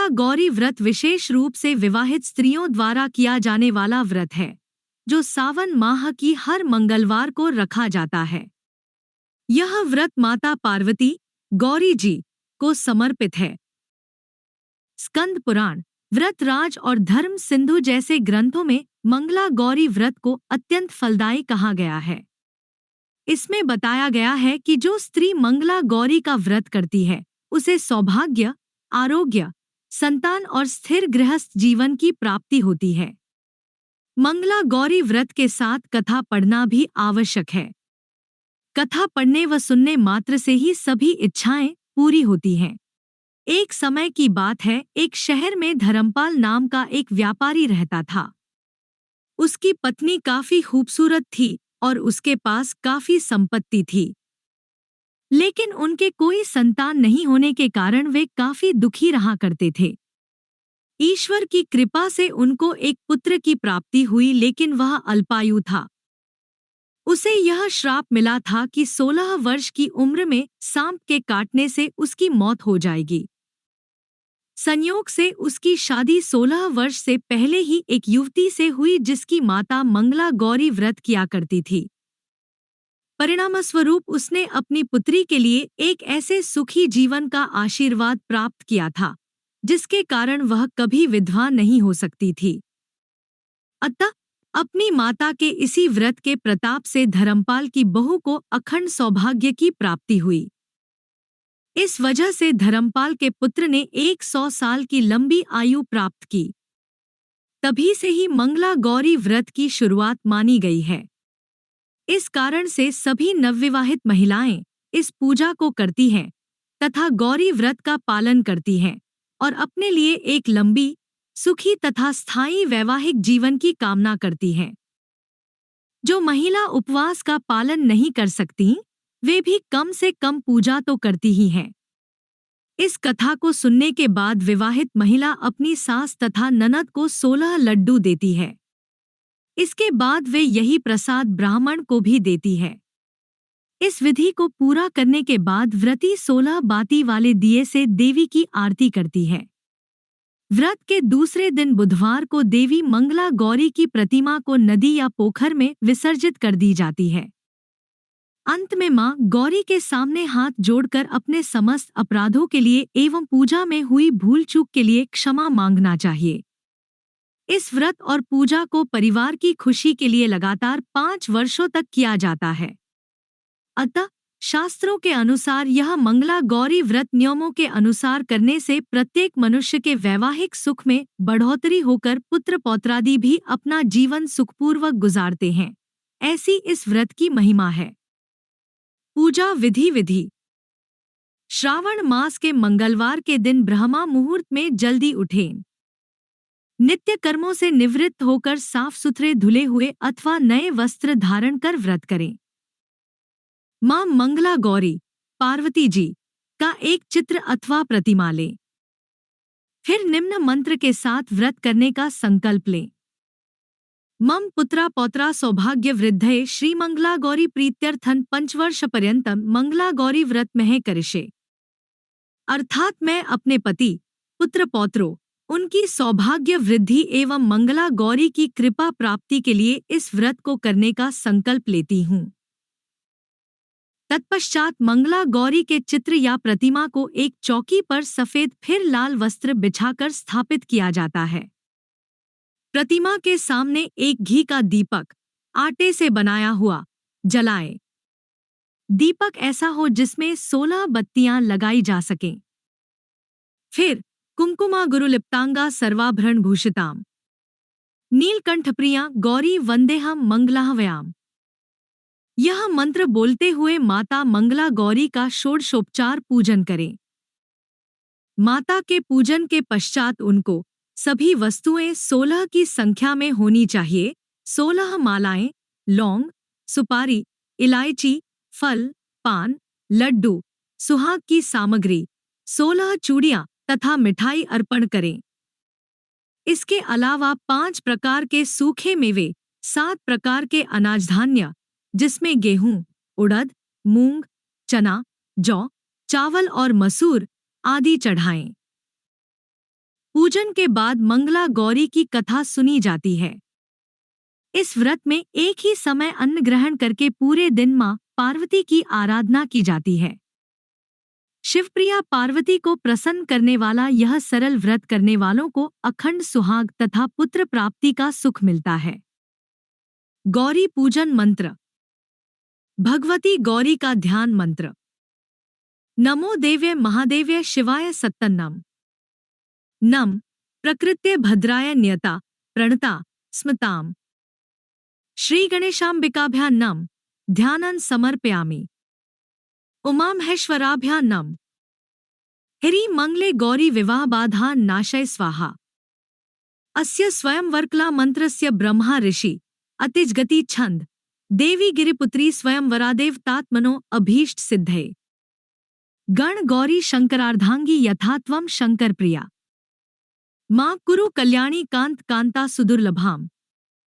मंगला गौरी व्रत विशेष रूप से विवाहित स्त्रियों द्वारा किया जाने वाला व्रत है, जो सावन माह की हर मंगलवार को रखा जाता है। यह व्रत माता पार्वती, गौरी जी, को समर्पित है। स्कंद पुराण, व्रतराज और धर्म सिंधु जैसे ग्रंथों में मंगला गौरी व्रत को अत्यंत फलदायी कहा गया है। इसमें बताया गया है कि जो स्त्री मंगला गौरी का व्रत करती है, उसे सौभाग्य, आरोग्य, संतान और स्थिर गृहस्थ जीवन की प्राप्ति होती है। मंगला गौरी व्रत के साथ कथा पढ़ना भी आवश्यक है। कथा पढ़ने व सुनने मात्र से ही सभी इच्छाएं पूरी होती हैं। एक समय की बात है, एक शहर में धर्मपाल नाम का एक व्यापारी रहता था। उसकी पत्नी काफी खूबसूरत थी और उसके पास काफी संपत्ति थी, लेकिन उनके कोई संतान नहीं होने के कारण वे काफी दुखी रहा करते थे। ईश्वर की कृपा से उनको एक पुत्र की प्राप्ति हुई, लेकिन वह अल्पायु था। उसे यह श्राप मिला था कि 16 वर्ष की उम्र में सांप के काटने से उसकी मौत हो जाएगी। संयोग से उसकी शादी 16 वर्ष से पहले ही एक युवती से हुई, जिसकी माता मंगला गौरी व्रत किया करती थी। परिणामस्वरूप उसने अपनी पुत्री के लिए एक ऐसे सुखी जीवन का आशीर्वाद प्राप्त किया था, जिसके कारण वह कभी विधवा नहीं हो सकती थी। अतः अपनी माता के इसी व्रत के प्रताप से धर्मपाल की बहू को अखंड सौभाग्य की प्राप्ति हुई। इस वजह से धर्मपाल के पुत्र ने 100 साल की लंबी आयु प्राप्त की। तभी से ही मंगला गौरी व्रत की शुरुआत मानी गई है। इस कारण से सभी नवविवाहित महिलाएं इस पूजा को करती हैं तथा गौरी व्रत का पालन करती हैं और अपने लिए एक लंबी, सुखी तथा स्थायी वैवाहिक जीवन की कामना करती हैं। जो महिला उपवास का पालन नहीं कर सकती, वे भी कम से कम पूजा तो करती ही हैं। इस कथा को सुनने के बाद विवाहित महिला अपनी सास तथा ननद को 16 लड्डू देती है। इसके बाद वे यही प्रसाद ब्राह्मण को भी देती है। इस विधि को पूरा करने के बाद व्रती 16 बाती वाले दिए से देवी की आरती करती है। व्रत के दूसरे दिन बुधवार को देवी मंगला गौरी की प्रतिमा को नदी या पोखर में विसर्जित कर दी जाती है। अंत में मां गौरी के सामने हाथ जोड़कर अपने समस्त अपराधों के लिए एवं पूजा में हुई भूल चूक के लिए क्षमा मांगना चाहिए। इस व्रत और पूजा को परिवार की खुशी के लिए लगातार 5 वर्षों तक किया जाता है। अतः शास्त्रों के अनुसार यह मंगला गौरी व्रत नियमों के अनुसार करने से प्रत्येक मनुष्य के वैवाहिक सुख में बढ़ोतरी होकर पुत्र पौत्रादि भी अपना जीवन सुखपूर्वक गुजारते हैं। ऐसी इस व्रत की महिमा है। पूजा विधि। श्रावण मास के मंगलवार के दिन ब्रह्मा मुहूर्त में जल्दी उठें। नित्य कर्मों से निवृत्त होकर साफ सुथरे धुले हुए अथवा नए वस्त्र धारण कर व्रत करें। मां मंगला गौरी, पार्वती जी का एक चित्र अथवा प्रतिमा लें। फिर निम्न मंत्र के साथ व्रत करने का संकल्प लें। मम पुत्रा पौत्रा सौभाग्य वृद्धये श्री मंगला गौरी प्रीत्यर्थन 5 वर्ष पर्यंतम मंगला गौरी व्रत मह करिष्ये। अर्थात मैं अपने पति, पुत्र पौत्रों, उनकी सौभाग्य वृद्धि एवं मंगला गौरी की कृपा प्राप्ति के लिए इस व्रत को करने का संकल्प लेती हूँ। तत्पश्चात मंगला गौरी के चित्र या प्रतिमा को एक चौकी पर सफेद फिर लाल वस्त्र बिछाकर स्थापित किया जाता है। प्रतिमा के सामने एक घी का दीपक, आटे से बनाया हुआ, जलाएं। दीपक ऐसा हो जिसमें 16 बत्तियां लगाई जा सकें। फिर कुमकुमा गुरुलिप्तांगा सर्वाभरण भूषिताम नीलकंठप्रिया गौरी वंदेहम मंगलाहवयाम, यह मंत्र बोलते हुए माता मंगला गौरी का षोडशोपचार पूजन करें। माता के पूजन के पश्चात उनको सभी वस्तुएं 16 की संख्या में होनी चाहिए। 16 मालाएं, लौंग, सुपारी, इलायची, फल, पान, लड्डू, सुहाग की सामग्री, 16 चूड़ियां तथा मिठाई अर्पण करें। इसके अलावा 5 प्रकार के सूखे मेवे, 7 प्रकार के अनाज धान्य जिसमें गेहूं, उड़द, मूंग, चना, जौ, चावल और मसूर आदि चढ़ाएं। पूजन के बाद मंगला गौरी की कथा सुनी जाती है। इस व्रत में एक ही समय अन्न ग्रहण करके पूरे दिन मां पार्वती की आराधना की जाती है। शिवप्रिया पार्वती को प्रसन्न करने वाला यह सरल व्रत करने वालों को अखंड सुहाग तथा पुत्र प्राप्ति का सुख मिलता है। गौरी पूजन मंत्र। भगवती गौरी का ध्यान मंत्र। नमो देव्य महादेव्य शिवाय सत्तन्नम। नम प्रकृत्य भद्राय न्यता प्रणता स्मताम। श्री गणेशाम्बिकाभ्यां नम ध्यानं समर्पयामि। उमामहेश्वराभ्यां नम। हिरी मंगले गौरी विवाह बाधा नाशय स्वाहा। अस्य स्वयंवरकला मंत्रस्य ब्रह्मा ऋषि अतिजगति छंद देवी गिरिपुत्री स्वयंवरादेव तात्मनो अभीष्ट सिद्धये। गण गौरी शंकरार्धांगी यथा त्वं शंकर प्रिया। मां कुरु कल्याणी कांत कांता सुदुर्लभाम।